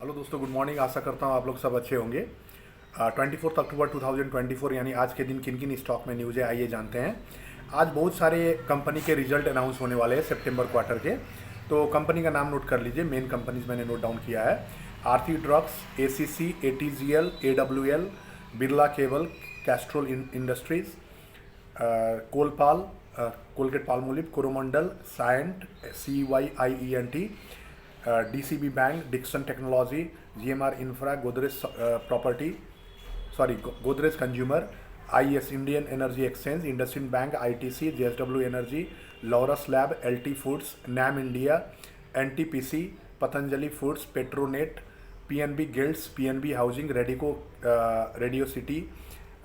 Hello दोस्तों, good morning. आशा करता हूँ आप लोग सब अच्छे होंगे। 24 अक्टूबर 2024 यानी आज के दिन किन किन स्टॉक में न्यूज़ है, आइए जानते हैं। आज बहुत सारे कंपनी के रिजल्ट अनाउंस होने वाले हैं सितंबर क्वार्टर के। तो कंपनी का नाम नोट कर लीजिए, मेन कंपनीज मैंने नोट डाउन किया है। Aarti drugs, ACC, ATGL, AWL, Birla cable, Castrol industries, COLPAL, Colgate Palmolive, Coromandel, Cyient, CYIENT, DCB bank, Dixon technology, GMR infra, Godrej property, sorry Godrej consumer, IES Indian energy exchange, IndusInd bank, ITC, JSW energy, Laurus lab, LT foods, NAM India, NTPC, Patanjali foods, Petronet, PNB gilts, PNB housing, radio city,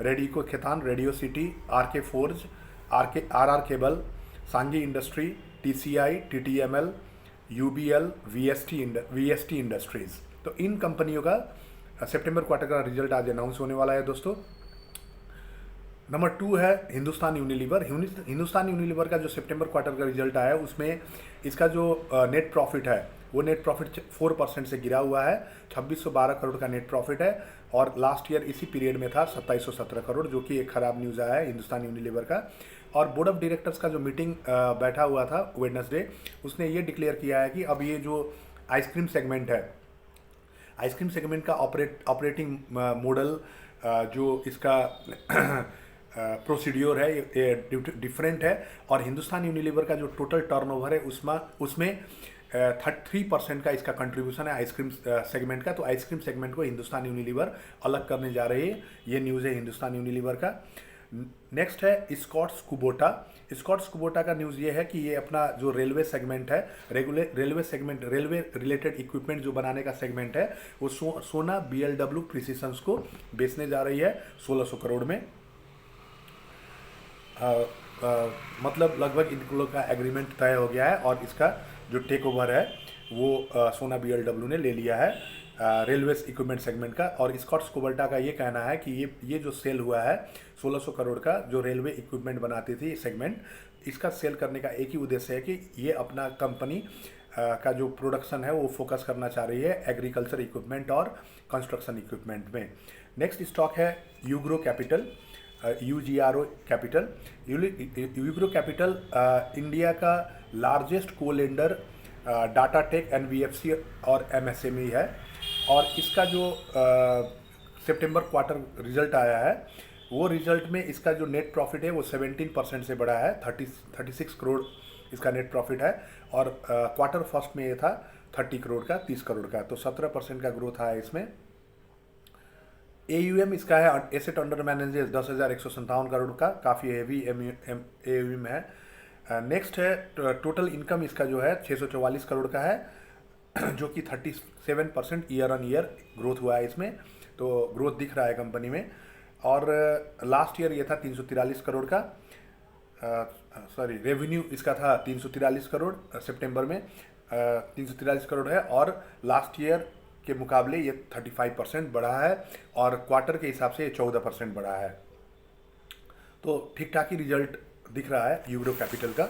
Radico Khaitan, radio city, RK forge, RR cable, सांगी industry, TCI, TTML, UBL, VST industries. तो इन कंपनियों का सितंबर quarter का result आज announce होने वाला है दोस्तों। नंबर 2 है हिंदुस्तान यूनिलीवर। हिंदुस्तान यूनिलीवर का जो सितंबर क्वार्टर का रिजल्ट आया है उसमें इसका जो नेट प्रॉफिट है वो नेट प्रॉफिट 4% से गिरा हुआ है। 2612 करोड़ का नेट प्रॉफिट है और लास्ट ईयर इसी पीरियड में था 2717 करोड़, जो कि एक खराब न्यूज़ आया है हिंदुस्तान यूनिलीवर का। और बोर्ड ऑफ डायरेक्टर्स का जो मीटिंग बैठा हुआ था वेडनेसडे, उसने ये डिक्लेयर किया है कि अब ये जो आइसक्रीम सेगमेंट है, आइसक्रीम सेगमेंट का ऑपरेटिंग मॉडल जो इसका प्रोसीड्योर है ये डिफरेंट है। और हिंदुस्तान यूनिलीवर का जो टोटल टर्नओवर है उसमें 3% का इसका कंट्रीब्यूशन है आइसक्रीम सेगमेंट का। तो आइसक्रीम सेगमेंट को हिंदुस्तान यूनिलीवर अलग करने जा रही है, ये न्यूज़ है हिंदुस्तान यूनिलीवर का। नेक्स्ट है स्कॉट्स कुबोटा। स्कॉट्स कुबोटा का न्यूज़ ये है कि ये अपना जो रेलवे सेगमेंट है, रेलवे रिलेटेड इक्विपमेंट जो बनाने का सेगमेंट है, वो सोना BLW प्रिसीशंस को बेचने जा रही है 1600 करोड़ में। मतलब लगभग इन लोग का एग्रीमेंट तय हो गया है और इसका जो टेक ओवर है वो सोना BLW ने ले लिया है रेलवे इक्विपमेंट सेगमेंट का। और स्कॉट्स कुबोटा का ये कहना है कि ये जो सेल हुआ है 1600 करोड़ का, जो रेलवे इक्विपमेंट बनाती थी सेगमेंट, इसका सेल करने का एक ही उद्देश्य है कि ये अपना कंपनी का जो प्रोडक्शन है वो फोकस करना चाह रही है एग्रीकल्चर इक्विपमेंट और कंस्ट्रक्शन इक्विपमेंट में। नेक्स्ट स्टॉक है Ugro capital, UGRO capital. Ugro capital India का लार्जेस्ट को लेंडर डाटा टेक, NBFC और MSME है। और इसका जो सितंबर क्वार्टर रिजल्ट आया है वो रिजल्ट में इसका जो नेट प्रॉफिट है वो 17% से बढ़ा है। 36 करोड़ इसका नेट प्रॉफिट है और क्वार्टर फर्स्ट में ये था 30 करोड़ का, 30 करोड़ का, तो 17% का ग्रोथ आया इसमें। AUM इसका है, एसेट अंडर मैनेजेस 10,157 करोड़ का, काफ़ी हेवी AUM है। नेक्स्ट है टोटल इनकम इसका जो है 644 करोड़ का है, जो कि 37% ईयर ऑन ईयर ग्रोथ हुआ है इसमें, तो ग्रोथ दिख रहा है कंपनी में। और लास्ट ईयर ये था 343 करोड़ का, सॉरी रेवेन्यू इसका था 343 करोड़ सितंबर में, 343 करोड़ है और लास्ट ईयर के मुकाबले ये 35% बढ़ा है और क्वार्टर के हिसाब से ये 14% बढ़ा है। तो ठीक ठाक ही रिजल्ट दिख रहा है यूग्रो कैपिटल का।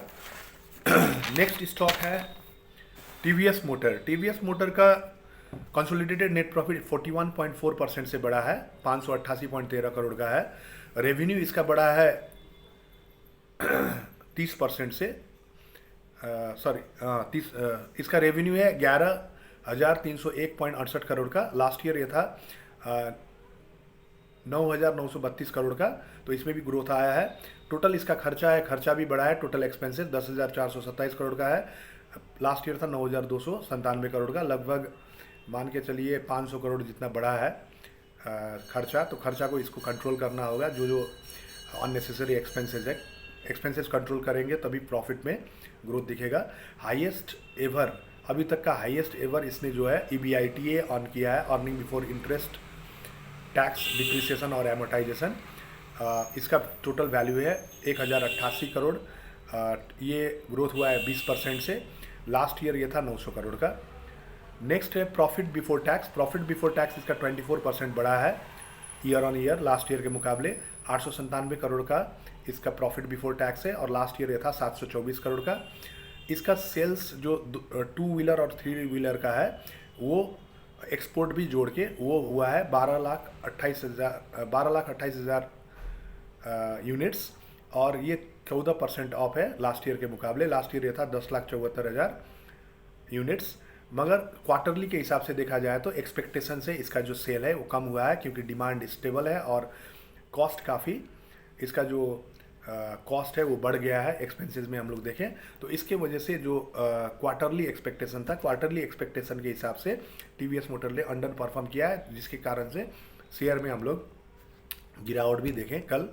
नेक्स्ट स्टॉक है TVS मोटर। TVS मोटर का कंसोलिडेटेड नेट प्रॉफिट 41.4% से बढ़ा है, 588.13 करोड़ का है। रेवेन्यू इसका बढ़ा है 30% से, इसका रेवेन्यू है 11,301.68 करोड़ का। लास्ट ईयर ये था 9,932 करोड़ का, तो इसमें भी ग्रोथ आया है। टोटल इसका खर्चा भी बढ़ा है, टोटल एक्सपेंसेस 10,427 करोड़ का है। लास्ट ईयर था 9,297 करोड़ का, लगभग मान के चलिए 500 करोड़ जितना बढ़ा है खर्चा। तो खर्चा को इसको कंट्रोल करना होगा, जो अननेसेसरी एक्सपेंसेस कंट्रोल करेंगे तभी प्रॉफिट में ग्रोथ दिखेगा। हाईएस्ट एवर, अभी तक का हाईएस्ट एवर इसने जो है EBITDA ऑन किया है, earning before interest, tax, depreciation और एमोटाइजेशन। इसका टोटल वैल्यू है 1,088 करोड़, ये ग्रोथ हुआ है 20% से। लास्ट ईयर ये था 900 करोड़ का। नेक्स्ट है profit before tax. Profit before tax इसका 24% बढ़ा है year on year, last year के मुकाबले 897 करोड़ का इसका प्रॉफिट बिफोर टैक्स है और लास्ट ईयर ये था 724 करोड़ का। इसका सेल्स जो 2 व्हीलर और 3 व्हीलर का है वो एक्सपोर्ट भी जोड़ के वो हुआ है 12,28,000 यूनिट्स, और ये 14% ऑफ है लास्ट ईयर के मुकाबले। लास्ट ईयर ये था 10,74,000 यूनिट्स। मगर क्वार्टरली के हिसाब से देखा जाए तो एक्सपेक्टेशन से इसका जो सेल है वो कम हुआ है, क्योंकि डिमांड स्टेबल है और कॉस्ट काफ़ी, इसका जो कॉस्ट है वो बढ़ गया है एक्सपेंसेस में हम लोग देखें तो। इसके वजह से जो क्वार्टरली एक्सपेक्टेशन था, क्वार्टरली एक्सपेक्टेशन के हिसाब से टीवीएस मोटर ने अंडर परफॉर्म किया है, जिसके कारण से शेयर में हम लोग गिरावट भी देखें कल।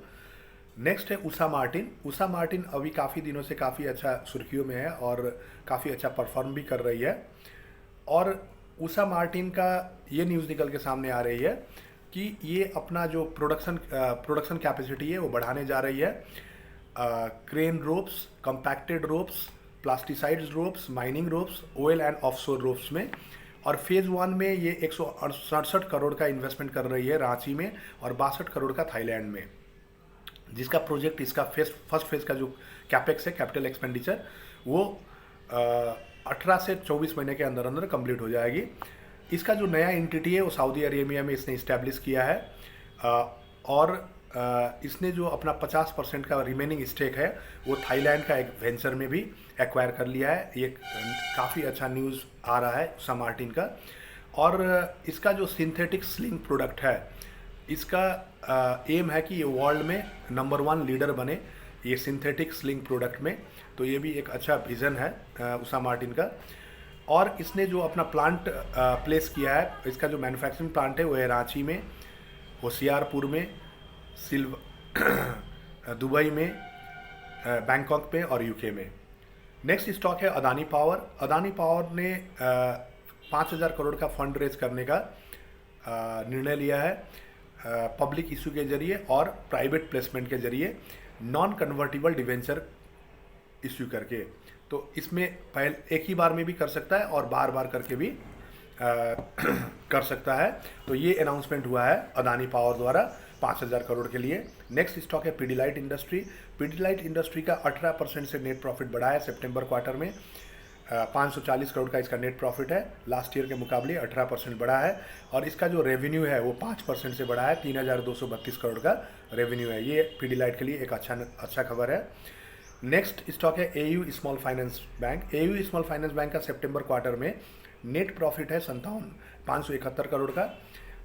नेक्स्ट है उषा मार्टिन। उषा मार्टिन अभी काफ़ी दिनों से काफ़ी अच्छा सुर्खियों में है और काफ़ी अच्छा परफॉर्म भी कर रही है। और उषा मार्टिन का ये न्यूज़ निकल के सामने आ रही है कि ये अपना जो प्रोडक्शन कैपेसिटी है वो बढ़ाने जा रही है। Crane ropes, compacted ropes, plasticised ropes, mining ropes, oil and offshore ropes में। और फेज़ 1 में ये 167 करोड़ का इन्वेस्टमेंट कर रही है रांची में, और 62 करोड़ का थाईलैंड में, जिसका प्रोजेक्ट इसका फर्स्ट फेज़ का जो कैपेक्स है, कैपिटल एक्सपेंडिचर, वो 18 से 24 महीने के अंदर अंदर कंप्लीट हो जाएगी। इसका जो नया एंटिटी है वो सऊदी अरेबिया में इसने इस्टेब्लिश किया है, और इसने जो अपना 50% का रिमेनिंग स्टेक है वो थाईलैंड का एक वेंचर में भी एक्वायर कर लिया है। ये काफ़ी अच्छा न्यूज़ आ रहा है उषा मार्टिन का। और इसका जो सिंथेटिक स्लिंग प्रोडक्ट है, इसका एम है कि ये वर्ल्ड में नंबर 1 लीडर बने ये सिंथेटिक स्लिंग प्रोडक्ट में। तो ये भी एक अच्छा विज़न है उषा मार्टिन का। और इसने जो अपना प्लांट प्लेस किया है, इसका जो मैन्युफैक्चरिंग प्लांट है वो है रांची में, होशियारपुर में, दुबई में, बैंकॉक में और यूके में। नेक्स्ट स्टॉक है अदानी पावर। अदानी पावर ने 5,000 करोड़ का फंड रेज करने का निर्णय लिया है, पब्लिक इशू के जरिए और प्राइवेट प्लेसमेंट के जरिए नॉन कन्वर्टिबल डिवेंचर इश्यू करके। तो इसमें पहले एक ही बार में भी कर सकता है और बार बार करके भी कर सकता है। तो ये अनाउंसमेंट हुआ है अदानी पावर द्वारा 5,000 करोड़ के लिए। नेक्स्ट स्टॉक है पीडीलाइट इंडस्ट्री। पीडीलाइट इंडस्ट्री का 18% से नेट प्रॉफिट बढ़ा है सितंबर क्वार्टर में। 540 करोड़ का इसका नेट प्रॉफिट है, लास्ट ईयर के मुकाबले 18% बढ़ा है। और इसका जो रेवेन्यू है वो 5% से बढ़ा है, 3,232 करोड़ का रेवेन्यू है। ये पीडीलाइट के लिए एक अच्छा खबर है। नेक्स्ट स्टॉक है AU small finance bank. AU small finance bank का सितंबर क्वार्टर में नेट प्रॉफिट है 571 करोड़ का,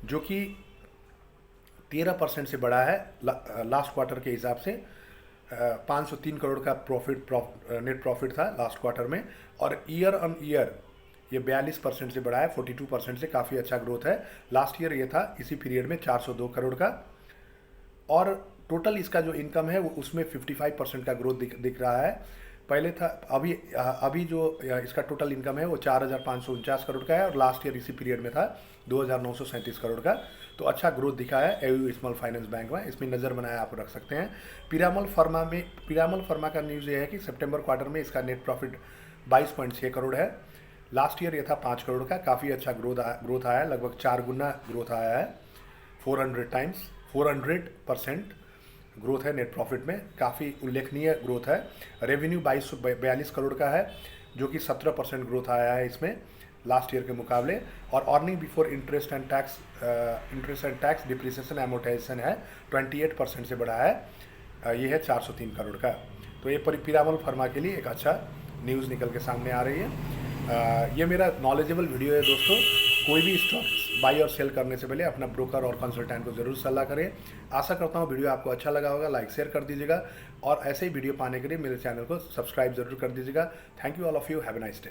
जो कि 13% से बढ़ा है लास्ट क्वार्टर के हिसाब से। 503 करोड़ का नेट प्रॉफिट था लास्ट क्वार्टर में। और ईयर ऑन ईयर ये 42% से बढ़ा है, 42% से काफ़ी अच्छा ग्रोथ है। लास्ट ईयर ये था इसी पीरियड में 402 करोड़ का। और टोटल इसका जो इनकम है वो उसमें 55% का ग्रोथ दिख रहा है। पहले था, अभी जो इसका टोटल इनकम है वो 4,549 करोड़ का है, और लास्ट ईयर इसी पीरियड में था 2,937 करोड़ का। तो अच्छा ग्रोथ दिखा है एयू स्मॉल फाइनेंस बैंक में, इसमें नज़र बनाया आप रख सकते हैं। पिरामल फार्मा का न्यूज़ ये है कि सितंबर क्वार्टर में इसका नेट प्रॉफिट 22.6 करोड़ है। लास्ट ईयर ये था 5 करोड़ का। काफ़ी अच्छा ग्रोथ आया है, लगभग 4 गुना ग्रोथ आया है, 400% ग्रोथ है नेट प्रॉफिट में, काफ़ी उल्लेखनीय ग्रोथ है। रेवेन्यू 2242 करोड़ का है, जो कि 17% ग्रोथ आया है इसमें लास्ट ईयर के मुकाबले। और earning before interest and tax depreciation amortisation है 28% से बढ़ा है, ये है 403 करोड़ का। तो ये पिरामल फार्मा के लिए एक अच्छा न्यूज़ निकल के सामने आ रही है। ये मेरा नॉलेजेबल वीडियो है दोस्तों। कोई भी स्टॉक बाई और सेल करने से पहले अपना ब्रोकर और कंसल्टेंट को ज़रूर सलाह करें। आशा करता हूँ वीडियो आपको अच्छा लगा होगा, लाइक शेयर कर दीजिएगा, और ऐसे ही वीडियो पाने के लिए मेरे चैनल को सब्सक्राइब ज़रूर कर दीजिएगा। Thank you all of you, have a nice day.